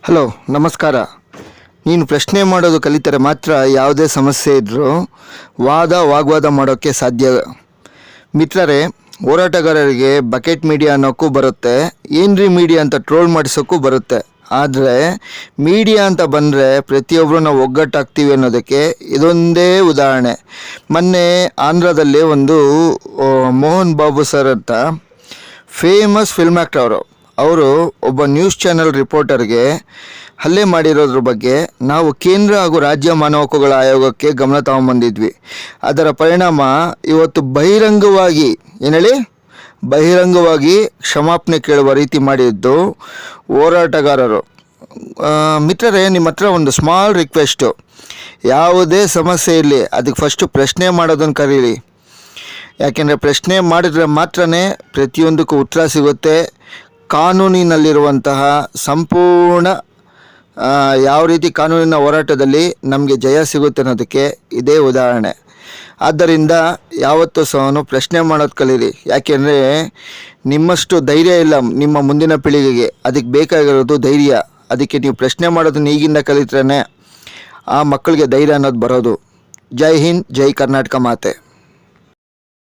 Hello, ನಮಸ್ಕಾರ. ನೀನು ಪ್ರಶ್ನೆ ಮಾಡೋದು ಕಲಿತರೆ ಮಾತ್ರ ಯಾವುದೇ ಸಮಸ್ಯೆ ಇದ್ದರೂ ವಾಗ್ವಾದ ಮಾಡೋಕ್ಕೆ ಸಾಧ್ಯ. ಮಿತ್ರರೇ, ಹೋರಾಟಗಾರರಿಗೆ ಬಕೆಟ್ ಮೀಡಿಯಾ ಅನ್ನೋಕ್ಕೂ ಬರುತ್ತೆ, ಏನ್ರಿ ಮೀಡಿಯಾ ಅಂತ ಟ್ರೋಲ್ ಮಾಡಿಸೋಕ್ಕೂ ಬರುತ್ತೆ. ಆದರೆ ಮೀಡಿಯಾ ಅಂತ ಬಂದರೆ ಪ್ರತಿಯೊಬ್ಬರು ನಾವು ಒಗ್ಗಟ್ಟಾಗ್ತೀವಿ ಅನ್ನೋದಕ್ಕೆ ಇದೊಂದೇ ಉದಾಹರಣೆ. ಮೊನ್ನೆ ಆಂಧ್ರದಲ್ಲಿ ಒಂದು ಮೋಹನ್ ಬಾಬು ಸರ್ ಅಂತ ಫೇಮಸ್ ಫಿಲ್ಮ್ ಆ್ಯಕ್ಟರ್ ಅವರು ಒಬ್ಬ ನ್ಯೂಸ್ ಚಾನೆಲ್ ರಿಪೋರ್ಟರ್ಗೆ ಹಲ್ಲೆ ಮಾಡಿರೋದ್ರ ಬಗ್ಗೆ ನಾವು ಕೇಂದ್ರ ಹಾಗೂ ರಾಜ್ಯ ಮಾನವ ಹಕ್ಕುಗಳ ಆಯೋಗಕ್ಕೆ ಗಮನ ತಗೊಂಬಂದಿದ್ವಿ. ಅದರ ಪರಿಣಾಮ ಇವತ್ತು ಬಹಿರಂಗವಾಗಿ ಕ್ಷಮಾಪಣೆ ಕೇಳುವ ರೀತಿ ಮಾಡಿದ್ದು ಹೋರಾಟಗಾರರು. ಮಿತ್ರರೇ, ನಿಮ್ಮ ಹತ್ರ ಒಂದು ಸ್ಮಾಲ್ ರಿಕ್ವೆಸ್ಟು. ಯಾವುದೇ ಸಮಸ್ಯೆ ಇರಲಿ, ಅದಕ್ಕೆ ಫಸ್ಟು ಪ್ರಶ್ನೆ ಮಾಡೋದನ್ನು ಕರೀರಿ. ಯಾಕೆಂದರೆ ಪ್ರಶ್ನೆ ಮಾಡಿದರೆ ಮಾತ್ರ ಪ್ರತಿಯೊಂದಕ್ಕೂ ಉತ್ತರ ಸಿಗುತ್ತೆ. ಕಾನೂನಿನಲ್ಲಿರುವಂತಹ ಸಂಪೂರ್ಣ ಯಾವ ರೀತಿ ಕಾನೂನಿನ ಹೋರಾಟದಲ್ಲಿ ನಮಗೆ ಜಯ ಸಿಗುತ್ತೆ ಅನ್ನೋದಕ್ಕೆ ಇದೇ ಉದಾಹರಣೆ. ಆದ್ದರಿಂದ ಯಾವತ್ತೂ ಸಹ ಪ್ರಶ್ನೆ ಮಾಡೋದು ಕಲೀರಿ. ಯಾಕೆಂದರೆ ನಿಮ್ಮಷ್ಟು ಧೈರ್ಯ ಇಲ್ಲ ನಿಮ್ಮ ಮುಂದಿನ ಪೀಳಿಗೆಗೆ. ಅದಕ್ಕೆ ಬೇಕಾಗಿರೋದು ಧೈರ್ಯ. ಅದಕ್ಕೆ ನೀವು ಪ್ರಶ್ನೆ ಮಾಡೋದನ್ನ ಈಗಿಂದ ಕಲಿತ್ರೆ ಆ ಮಕ್ಕಳಿಗೆ ಧೈರ್ಯ ಅನ್ನೋದು ಬರೋದು. ಜೈ ಹಿಂದ್, ಜೈ ಕರ್ನಾಟಕ ಮಾತೆ.